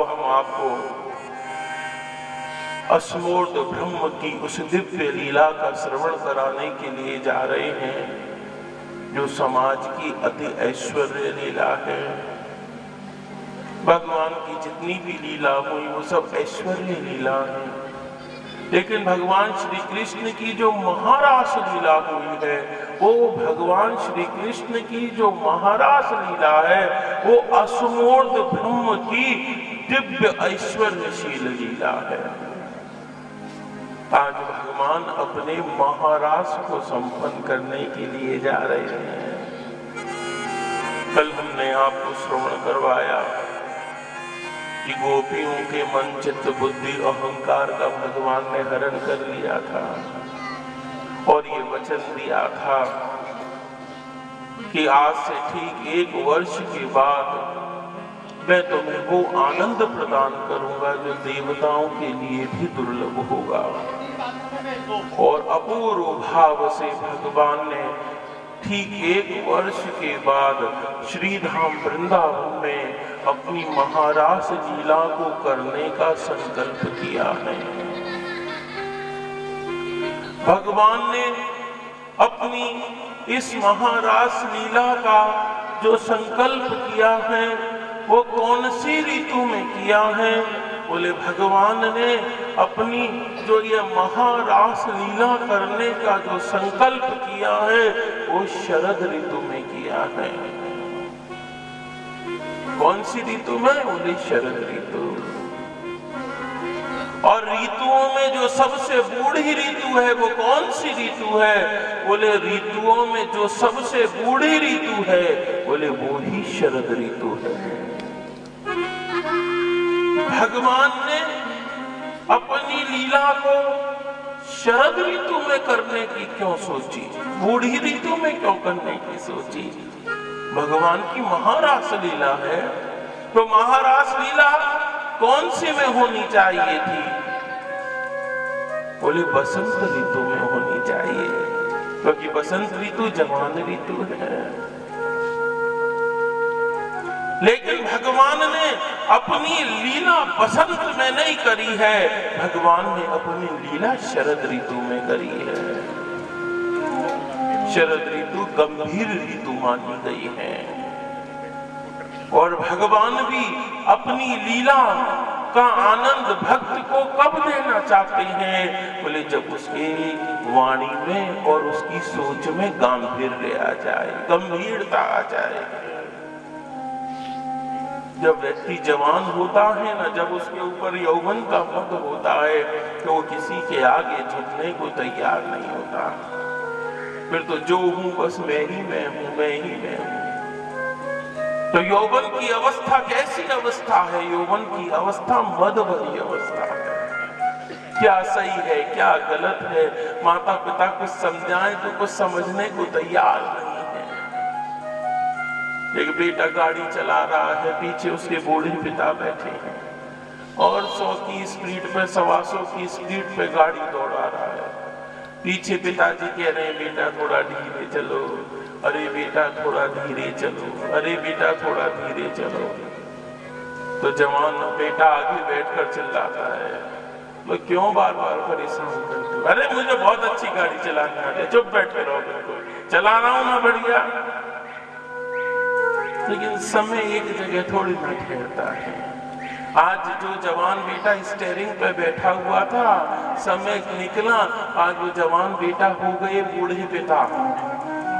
हम आपको असमूर्त ब्रह्म की उस दिव्य लीला का श्रवण कराने के लिए जा रहे हैं जो समाज की अति ऐश्वर्य लीला है। भगवान की जितनी भी लीला हुई वो सब ऐश्वर्य लीला है, लेकिन भगवान श्री कृष्ण की जो महारास लीला हुई है, वो भगवान श्री कृष्ण की जो महारास लीला है वो असमूर्त ब्रह्म की दिव्य ऐश्वर्यशील लीला है। आज भगवान अपने महारास को संपन्न करने के लिए जा रहे हैं। कल हमने आपको श्रवण करवाया कि गोपियों के मन चित्त बुद्धि अहंकार का भगवान ने हरण कर लिया था और ये वचन दिया था कि आज से ठीक 1 वर्ष के बाद मैं तुम्हें वो आनंद प्रदान करूंगा जो देवताओं के लिए भी दुर्लभ होगा। और अपूर्व भाव से भगवान ने ठीक 1 वर्ष के बाद श्रीधाम वृंदावन में अपनी महारास लीला को करने का संकल्प किया है। भगवान ने अपनी इस महारास लीला का जो संकल्प किया है वो कौन सी ऋतु में किया है? बोले भगवान ने अपनी जो ये महारास लीला करने का जो संकल्प किया है वो शरद ऋतु में किया है। कौन सी ऋतु में? बोले शरद ऋतु। और ऋतुओं में जो सबसे बूढ़ी ऋतु है वो कौन सी ऋतु है? बोले ऋतुओं में जो सबसे बूढ़ी ऋतु है बोले वो ही शरद ऋतु है। भगवान ने अपनी लीला को शरद ऋतु में करने की क्यों सोची? बूढ़ी ऋतु में क्यों करने की सोची? भगवान की महारास लीला है, तो महारास लीला कौन सी में होनी चाहिए थी? बोले बसंत ऋतु में होनी चाहिए, क्योंकि बसंत ऋतु जवान ऋतु है। लेकिन भगवान ने अपनी लीला बसंत में नहीं करी है, भगवान ने अपनी लीला शरद ऋतु में करी है। शरद ऋतु गंभीर ऋतु मानी गई है और भगवान भी अपनी लीला का आनंद भक्त को कब देना चाहते हैं? बोले जब उसके वाणी में और उसकी सोच में गांभीर्य आ जाए, गंभीरता आ जाए। जब व्यक्ति जवान होता है ना, जब उसके ऊपर यौवन का मद होता है तो वो किसी के आगे झुकने को तैयार नहीं होता। फिर तो जो हूं बस मैं ही मैं हूं, मैं ही मैं हूं। तो यौवन की अवस्था कैसी अवस्था है? यौवन की अवस्था मद भरी अवस्था है। क्या सही है क्या गलत है, माता पिता कुछ समझाएं तो कुछ समझने को तैयार नहीं। एक बेटा गाड़ी चला रहा है, पीछे उसके बूढ़े पिता बैठे हैं और 100 की स्पीड पे 125 की स्पीड पे गाड़ी दौड़ा रहा है। पीछे पिताजी कह रहे हैं बेटा थोड़ा धीरे चलो, अरे बेटा थोड़ा धीरे चलो, अरे बेटा थोड़ा धीरे चलो। तो जवान बेटा आगे बैठकर चिल्लाता है, तो क्यों बार बार परेशान करते हो? अरे मुझे बहुत अच्छी गाड़ी चलानी आती है, चुप बैठ कर रहो, बिल्कुल चला रहा हूं ना बढ़िया। लेकिन समय एक जगह थोड़ी ना ठहरता है। आज जो जवान बेटा स्टीयरिंग पे बैठा हुआ था, समय निकला, आज वो जवान बेटा हो गए बूढ़े पिता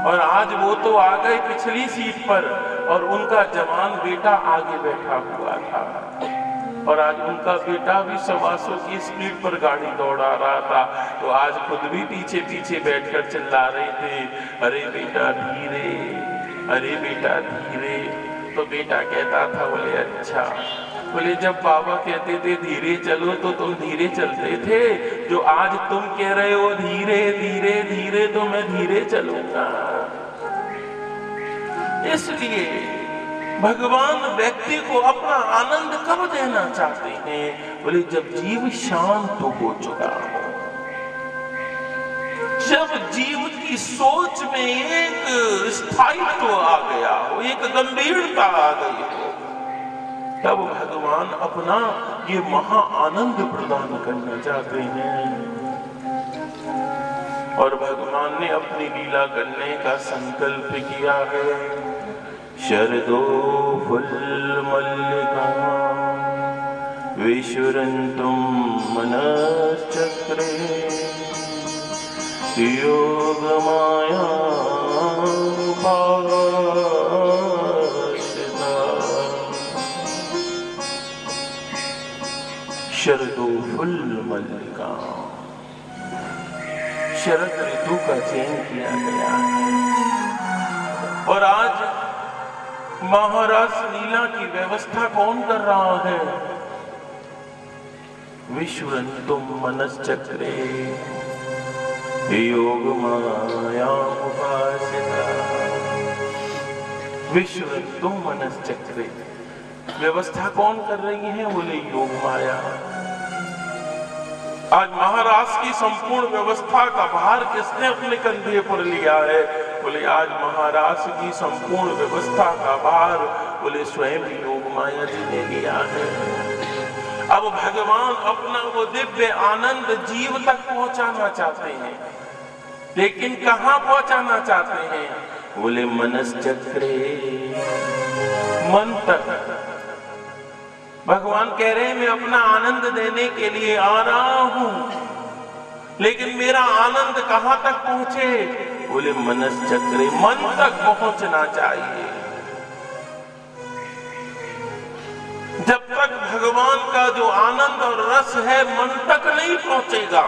और आज वो तो आ गए पिछली सीट पर और उनका जवान बेटा आगे बैठा हुआ था और आज उनका बेटा भी 125 की स्पीड पर गाड़ी दौड़ा रहा था। तो आज खुद भी पीछे पीछे बैठकर चिल्ला रहे थे, अरे बेटा धीरे, अरे बेटा धीरे। तो बेटा कहता था, बोले अच्छा, बोले जब बाबा कहते थे धीरे चलो तो तुम धीरे चलते थे, जो आज तुम कह रहे हो धीरे धीरे धीरे तो मैं धीरे चलूंगा। इसलिए भगवान व्यक्ति को अपना आनंद कब देना चाहते हैं? बोले जब जीव शांत हो चुका हो, जब जीव की सोच में एक स्थायित्व आ गया हो, एक गंभीरता आ गई हो, तब भगवान अपना ये महा आनंद प्रदान करना चाहते हैं। और भगवान ने अपनी लीला करने का संकल्प किया है। शरदो फुल मल्लिका विशुरन्तुम मनश्चक्रे योगमाया शरदो फुल मल्लिका, शरद ऋतु का चयन किया गया है। और आज महारास लीला की व्यवस्था कौन कर रहा है? विशुरन्तुम मनश्चक्रे योगमाया उपासिता। विशुरन्तुम मनश्चक्रे, व्यवस्था कौन कर रही है? बोले योग माया। आज महाराज की संपूर्ण व्यवस्था का भार किसने अपने कंधे पर लिया है? बोले आज महाराज की संपूर्ण व्यवस्था का भार बोले स्वयं योग माया जी ने लिया है। अब भगवान अपना वो दिव्य आनंद जीव तक पहुंचाना चाहते हैं, लेकिन कहां पहुंचाना चाहते हैं? बोले मनश्चक्रे, मन तक। भगवान कह रहे हैं मैं अपना आनंद देने के लिए आ रहा हूं, लेकिन मेरा आनंद कहां तक पहुंचे? बोले मनश्चक्रे, मन तक पहुंचना चाहिए। जब तक भगवान का जो आनंद और रस है मन तक नहीं पहुंचेगा,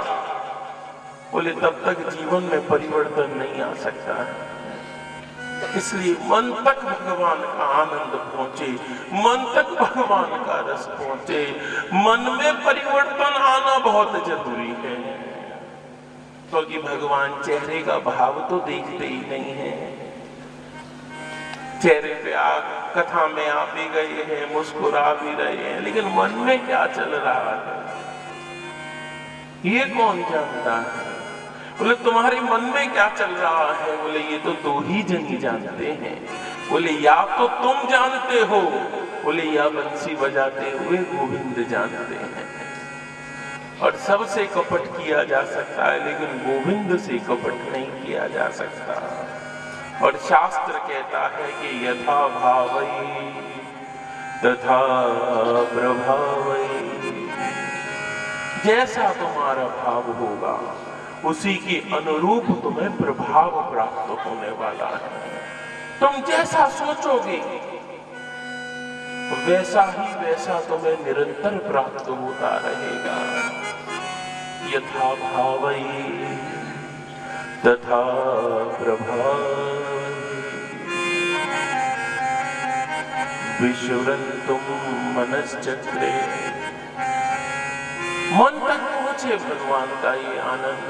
बोले तब तक जीवन में परिवर्तन नहीं आ सकता। इसलिए मन तक भगवान का आनंद पहुंचे, मन तक भगवान का रस पहुंचे। मन में परिवर्तन आना बहुत जरूरी है, क्योंकि भगवान चेहरे का भाव तो देखते ही नहीं है। चेहरे पे कथा में आ भी गए हैं, मुस्कुरा भी रहे हैं, लेकिन मन में क्या चल रहा है ये कौन जानता है? बोले तुम्हारे मन में क्या चल रहा है? बोले ये तो दो ही जन ही जानते हैं। बोले या तो तुम जानते हो, बोले या बंसी बजाते हुए गोविंद जानते हैं। और सबसे कपट किया जा सकता है, लेकिन गोविंद से कपट नहीं किया जा सकता। और शास्त्र कहता है कि यथा भावई तथा प्रभावई, जैसा तुम्हारा भाव होगा उसी के अनुरूप तुम्हें प्रभाव प्राप्त होने वाला है। तुम जैसा सोचोगे वैसा तुम्हें निरंतर प्राप्त होता रहेगा। यथा भावई तथा प्रभावई विशुरन्तुम मनश्चक्रे, मन तक पहुंचे भगवान का ये आनंद।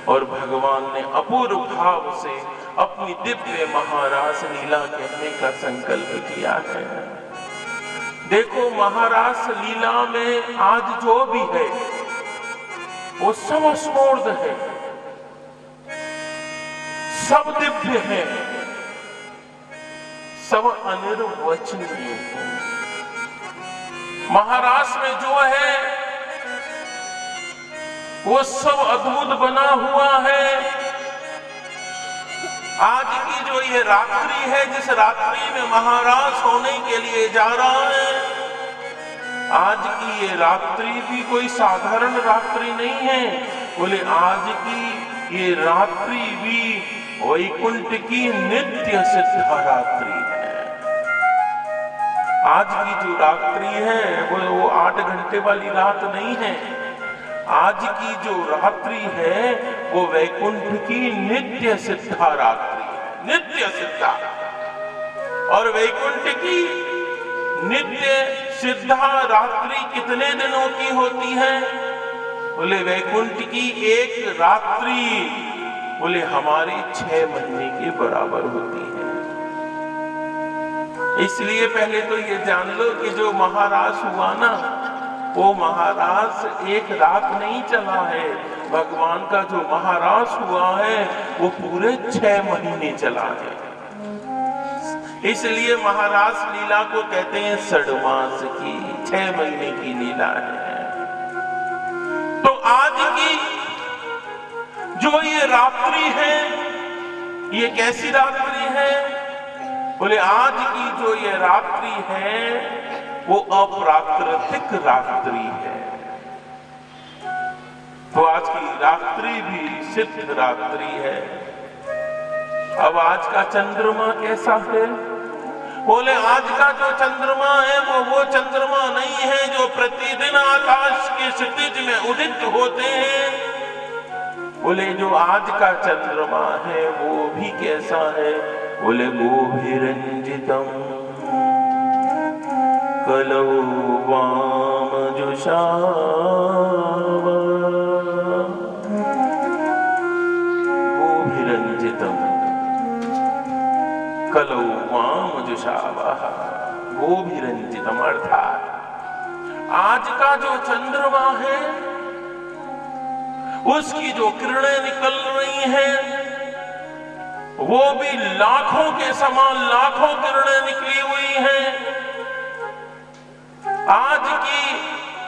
और भगवान ने अपूर्व भाव से अपनी दिव्य महारास लीला कहने का संकल्प किया है। देखो महारास लीला में आज जो भी है वो सब स्मूर्त है, सब दिव्य है, सब अनिर्वचनीय है। महारास में जो है वो सब अद्भुत बना हुआ है। आज की जो ये रात्रि है, जिस रात्रि में महारास होने के लिए जा रहा है, आज की ये रात्रि भी कोई साधारण रात्रि नहीं है। बोले आज की ये रात्रि भी वैकुंठ की नित्य सिद्ध रात्रि है। आज की जो रात्रि है वो 8 घंटे वाली रात नहीं है। आज की जो रात्रि है वो वैकुंठ की नित्य सिद्धा रात्रि है, नित्य सिद्धा। और वैकुंठ की नित्य सिद्धा रात्रि कितने दिनों की होती है? बोले वैकुंठ की एक रात्रि बोले हमारी 6 महीने के बराबर होती है। इसलिए पहले तो ये जान लो कि जो महारास हुआ ना, वो महारास एक रात नहीं चला है। भगवान का जो महारास हुआ है वो पूरे 6 महीने चला है। इसलिए महारास लीला को कहते हैं 6 मास की, 6 महीने की लीला है। तो आज की जो ये रात्रि है, ये कैसी रात्रि है? बोले आज की जो ये रात्रि है वो अप्राकृतिक रात्रि है। तो आज की रात्रि भी सिद्ध रात्रि है। अब आज का चंद्रमा कैसा है? बोले आज का जो चंद्रमा है वो चंद्रमा नहीं है जो प्रतिदिन आकाश के क्षितिज में उदित होते हैं। बोले जो आज का चंद्रमा है वो भी कैसा है? बोले गोभिरंजितम कलौ वामजुषा, गोभिरंजितम कलौ वामजुषावः, गोभिरंजितम अर्थात आज का जो चंद्रमा है उसकी जो किरणें निकल रही हैं वो भी लाखों के समान लाखों किरणें निकली हुई हैं। आज की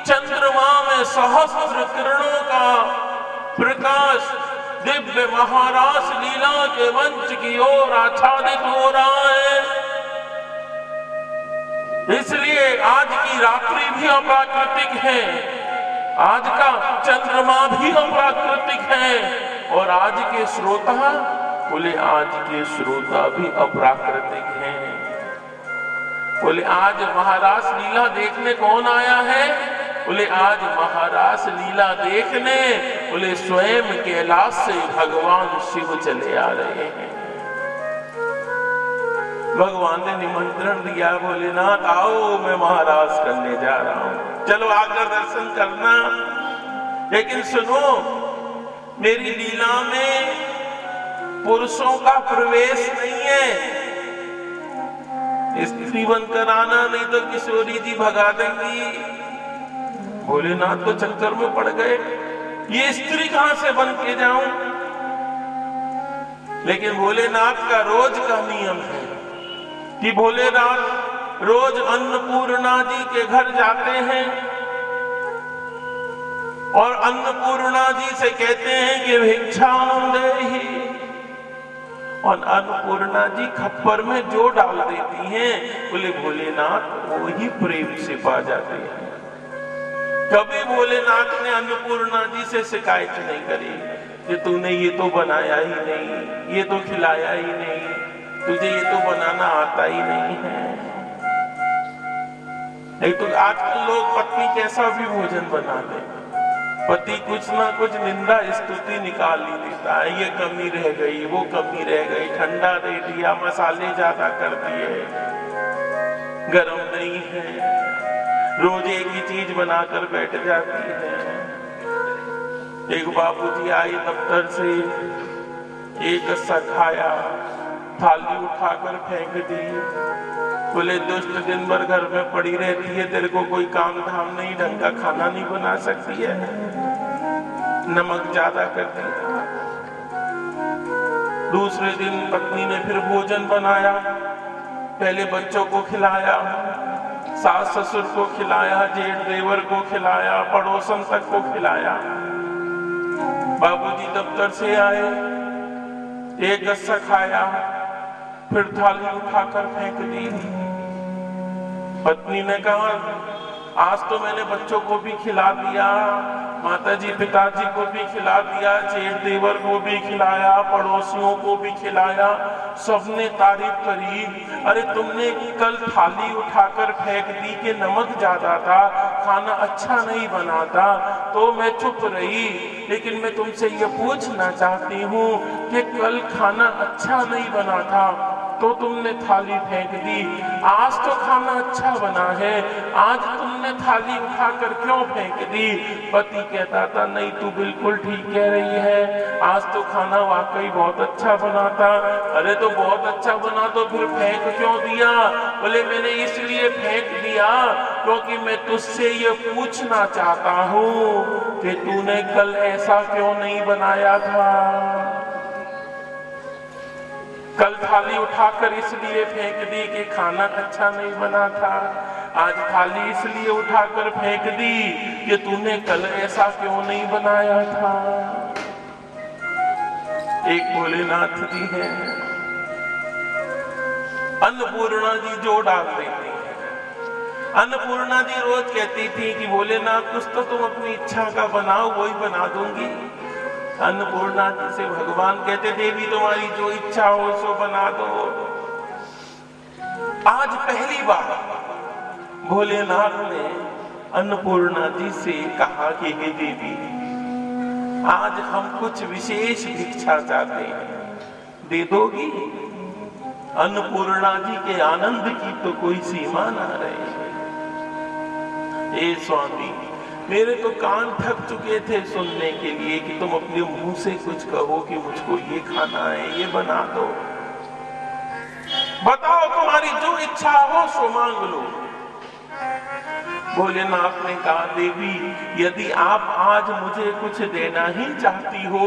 चंद्रमा में सहस्त्र किरणों का प्रकाश दिव्य महारास लीला के मंच की ओर आच्छादित हो रहा है। इसलिए आज की रात्रि भी अप्राकृतिक है, आज का चंद्रमा भी अप्राकृतिक है और आज के श्रोता, बोले आज के श्रोता भी अप्राकृतिक हैं। बोले आज महारास लीला देखने कौन आया है? बोले आज महारास लीला देखने बोले स्वयं कैलाश से भगवान शिव चले आ रहे हैं। भगवान ने निमंत्रण दिया, भोलेनाथ आओ मैं महारास करने जा रहा हूं, चलो आकर दर्शन करना। लेकिन सुनो, मेरी लीला में पुरुषों का प्रवेश नहीं है, स्त्री बनकर आना नहीं तो किशोरी जी भगा देंगी। भोलेनाथ तो चक्कर में पड़ गए, ये स्त्री कहां से बन के जाऊं? लेकिन भोलेनाथ का रोज का नियम है कि भोलेनाथ रोज अन्नपूर्णा जी के घर जाते हैं और अन्नपूर्णा जी से कहते हैं कि भिक्षाम देहि, और अन्नपूर्णा जी खप्पर में जो डाल देती हैं बोले भोलेनाथ वो ही प्रेम से पा जाते हैं। कभी भोलेनाथ ने अन्नपूर्णा जी से शिकायत नहीं करी कि तूने ये तो बनाया ही नहीं, ये तो खिलाया ही नहीं, तुझे ये तो बनाना आता ही नहीं है। नहीं तो आजकल लोग पत्नी कैसा भी भोजन बना दे, पति कुछ ना कुछ निंदा स्तुति निकाल ही देता है, ये कमी रह गई, वो कमी रह गई, ठंडा दे दिया, मसाले ज्यादा कर दिए, गरम नहीं है, रोज एक ही चीज बनाकर बैठ जाती है। एक बाबूजी आए दफ्तर से, एक गस्सा खाया, थाली उठाकर फेंक दी। बोले दुष्ट दिन भर घर में पड़ी रहती है, तेरे को कोई काम धाम नहीं, ढंग का खाना नहीं बना सकती है, नमक ज्यादा कर दिया। दूसरे दिन पत्नी ने फिर भोजन बनाया, पहले बच्चों को खिलाया, सास ससुर को खिलाया, जेठ देवर को खिलाया, पड़ोसन तक को खिलाया। बाबूजी दफ्तर से आए, एक गस्सा खाया, फिर थाली उठाकर फेंक दी। पत्नी ने कहा आज तो मैंने बच्चों को भी खिला दिया, माताजी पिताजी को भी खिला दिया, जेठ देवर को भी खिलाया, पड़ोसियों को भी खिलाया, सबने तारीफ करी। अरे तुमने कल थाली उठाकर फेंक दी कि नमक ज्यादा था, खाना अच्छा नहीं बना था, तो मैं चुप रही। लेकिन मैं तुमसे ये पूछना चाहती हूँ कि कल खाना अच्छा नहीं बना था तो तुमने थाली फेंक दी, आज तो खाना अच्छा बना है, आज तुमने थाली उठाकर क्यों फेंक दी? पति कहता था नहीं तू बिल्कुल ठीक कह रही है, आज तो खाना वाकई बहुत अच्छा बना था। अरे तो बहुत अच्छा बना तो फिर फेंक क्यों दिया? बोले मैंने इसलिए फेंक दिया क्योंकि मैं तुझसे ये पूछना चाहता हूँ कि तूने कल ऐसा क्यों नहीं बनाया था। कल थाली उठाकर इसलिए फेंक दी कि खाना अच्छा नहीं बना था, आज थाली इसलिए उठाकर फेंक दी कि तूने कल ऐसा क्यों नहीं बनाया था। एक भोलेनाथ जी हैं, अन्नपूर्णा जी जो डाल देती हैं। अन्नपूर्णा जी रोज कहती थी कि भोलेनाथ कुछ तो तुम अपनी इच्छा का बनाओ, वही बना दूंगी। अन्नपूर्णा जी से भगवान कहते, देवी तुम्हारी जो इच्छा हो सो बना दो। आज पहली बार भोलेनाथ ने अन्नपूर्णा जी से कहा कि हे देवी, आज हम कुछ विशेष भिक्षा चाहते हैं, दे दोगी? अन्नपूर्णा जी के आनंद की तो कोई सीमा ना रही। ए स्वामी, मेरे तो कान थक चुके थे सुनने के लिए कि तुम अपने मुंह से कुछ कहो कि मुझको ये खाना है, ये बना दो। बताओ, तुम्हारी जो इच्छा हो सो मांग लो। भोलेनाथ ने कहा, देवी यदि आप आज मुझे कुछ देना ही चाहती हो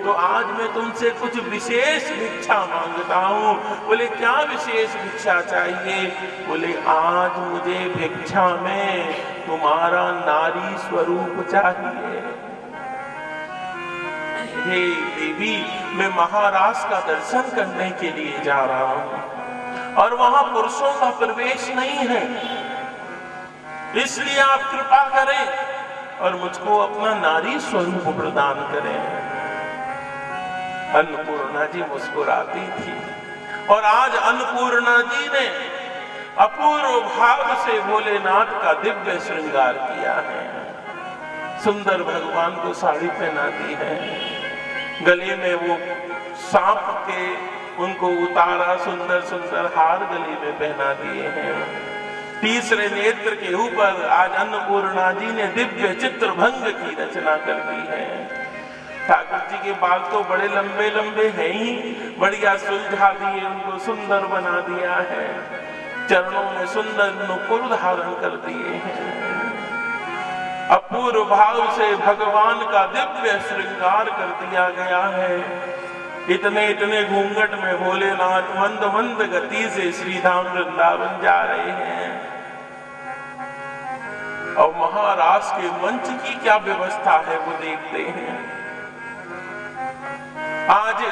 तो आज मैं तुमसे कुछ विशेष भिक्षा मांगता हूँ। बोले, क्या विशेष भिक्षा चाहिए? बोले, आज मुझे भिक्षा में तुम्हारा नारी स्वरूप चाहिए। हे देवी, मैं महाराज का दर्शन करने के लिए जा रहा हूँ और वहां पुरुषों का प्रवेश नहीं है, इसलिए आप कृपा करें और मुझको अपना नारी स्वरूप प्रदान करें। अन्नपूर्णा जी मुस्कुराती थी और आज अन्नपूर्णा जी ने अपूर्व भाव से भोलेनाथ का दिव्य श्रृंगार किया है। सुंदर भगवान को साड़ी पहना दी है, गले में वो सांप के उनको उतारा सुंदर सुंदर हार गले में पहना दिए हैं। तीसरे नेत्र के ऊपर आज अन्नपूर्णा जी ने दिव्य चित्रभंग की रचना कर दी है। ठाकुर जी के बाल तो बड़े लंबे लंबे हैं ही, बढ़िया सुलझा दिए, उनको सुंदर बना दिया है। चरणों में सुंदर नुपुर धारण कर दिए हैं। अपूर्व भाव से भगवान का दिव्य श्रृंगार कर दिया गया है। इतने इतने घूंघट में भोलेनाथ मंद मंद गति से श्रीधाम वृंदावन जा रहे हैं। और महाराज के मंच की क्या व्यवस्था है वो देखते हैं। आज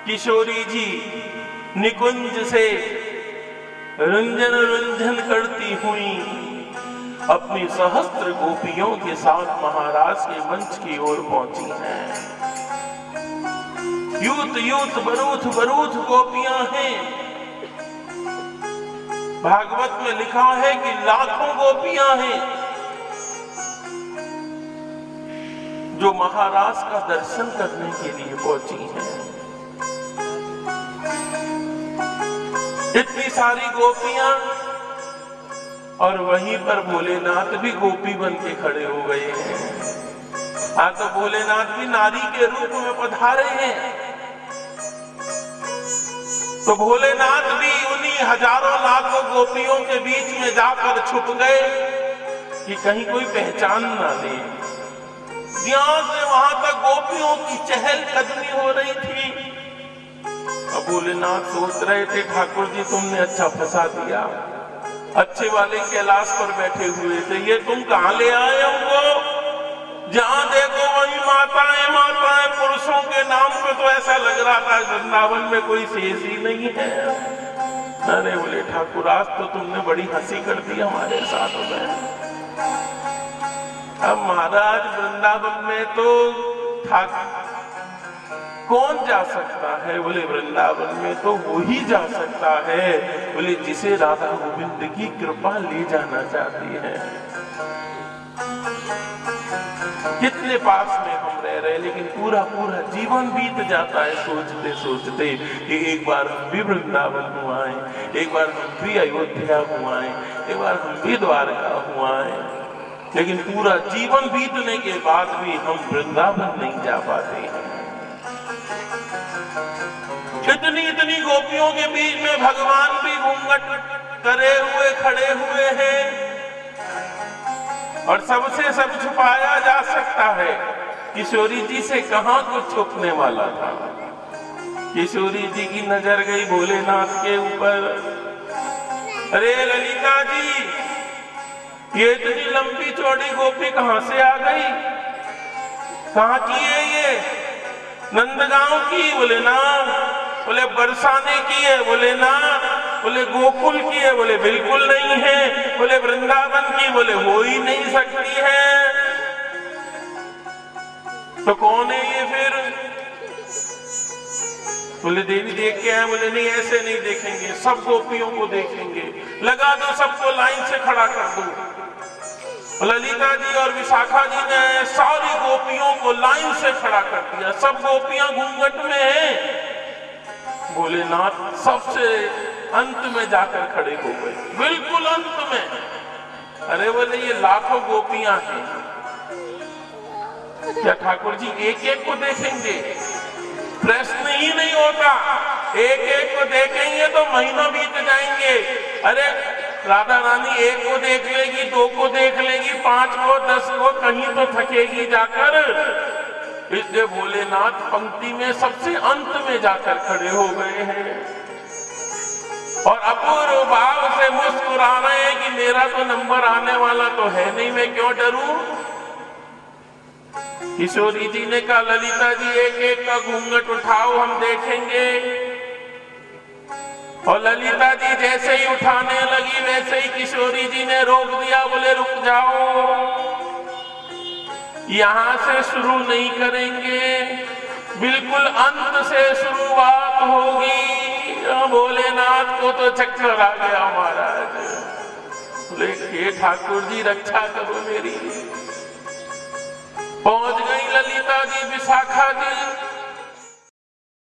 किशोरी जी निकुंज से रुंझन रुंझन करती हुई अपनी सहस्त्र गोपियों के साथ महाराज के मंच की ओर पहुंची हैं। यूथ यूथ बरूथ बरूथ गोपियां हैं। भागवत में लिखा है कि लाखों गोपियां हैं जो महाराज का दर्शन करने के लिए पहुंची हैं। इतनी सारी गोपियां और वहीं पर भोलेनाथ भी गोपी बन के खड़े हो गए हैं। आज तो भोलेनाथ भी नारी के रूप में पधारे हैं। तो भोलेनाथ भी उन्हीं हजारों लाखों गोपियों के बीच में जाकर छुप गए कि कहीं कोई पहचान ना ले। यहां से वहां तक गोपियों की चहल कदमी हो रही थी। अब भोलेनाथ सोच रहे थे, ठाकुर जी तुमने अच्छा फंसा दिया। अच्छे वाले कैलाश पर बैठे हुए थे, ये तुम कहां ले आए हमको? जहां देखो वही माताएं माताएं। पुरुषों के नाम पे तो ऐसा लग रहा था वृंदावन में कोई शेष ही नहीं है। अरे बोले, ठाकुर आज तो तुमने बड़ी हंसी कर दी हमारे साथ में। अब महाराज वृंदावन में तो कौन जा सकता है? बोले, वृंदावन में तो वो ही जा सकता है, बोले जिसे राधा गोविंद की कृपा ले जाना चाहती है। कितने पास में हम रह रहे, लेकिन पूरा पूरा जीवन बीत जाता है सोचते सोचते कि एक बार हम भी वृंदावन हुआ है, एक बार हम भी अयोध्या हुआ है, एक बार हम भी द्वारका हुआ है। लेकिन पूरा जीवन बीतने के बाद भी हम वृंदावन नहीं जा पाते हैं। इतनी इतनी गोपियों के बीच में भगवान भी घूंघट करे हुए खड़े हुए हैं। और सबसे सब छुपाया जा सकता है, किशोरी जी से कहां कुछ छुपने वाला था। किशोरी जी की नजर गई भोलेनाथ के ऊपर। अरे ललिता जी, ये इतनी लंबी चौड़ी गोपी कहां से आ गई? कहां की है ये? नंदगांव की? बोले ना। बोले बरसाने की है? बोले ना। बोले गोकुल की है? बोले बिल्कुल नहीं है। बोले वृंदावन की? बोले हो ही नहीं सकती है। तो कौन है ये फिर? बोले देवी देख के आए। बोले नहीं, ऐसे नहीं देखेंगे, सब गोपियों को देखेंगे, लगा दो सबको लाइन से खड़ा कर दो। ललिता जी और विशाखा जी ने सारी गोपियों को लाइन से खड़ा कर दिया। सब गोपियां घूंघट में हैं। भोलेनाथ सबसे अंत में जाकर खड़े हो गए, बिल्कुल अंत में। अरे बोले ये लाखों गोपियां हैं, क्या ठाकुर जी एक एक को देखेंगे? प्रश्न ही नहीं होता। एक एक को देखेंगे तो महीनों बीत जाएंगे। अरे राधा रानी एक को देख लेगी, दो को देख लेगी, 5 को, 10 को, कहीं तो थकेगी जाकर। इसलिए भोलेनाथ पंक्ति में सबसे अंत में जाकर खड़े हो गए हैं और अपूर्व भाव से मुस्कुरा रहे हैं कि मेरा तो नंबर आने वाला तो है नहीं, मैं क्यों डरूं। किशोरी जी ने कहा ललिता जी एक एक का घूंघट उठाओ, हम देखेंगे। और ललिता जी जैसे ही उठाने लगी वैसे ही किशोरी जी ने रोक दिया। बोले रुक जाओ, यहां से शुरू नहीं करेंगे, बिल्कुल अंत से शुरुआत होगी। भोलेनाथ को तो चक्कर आ गया महाराज। बोले हे ठाकुर जी रक्षा करो मेरी। पहुंच गई ललिता जी, विशाखा जी।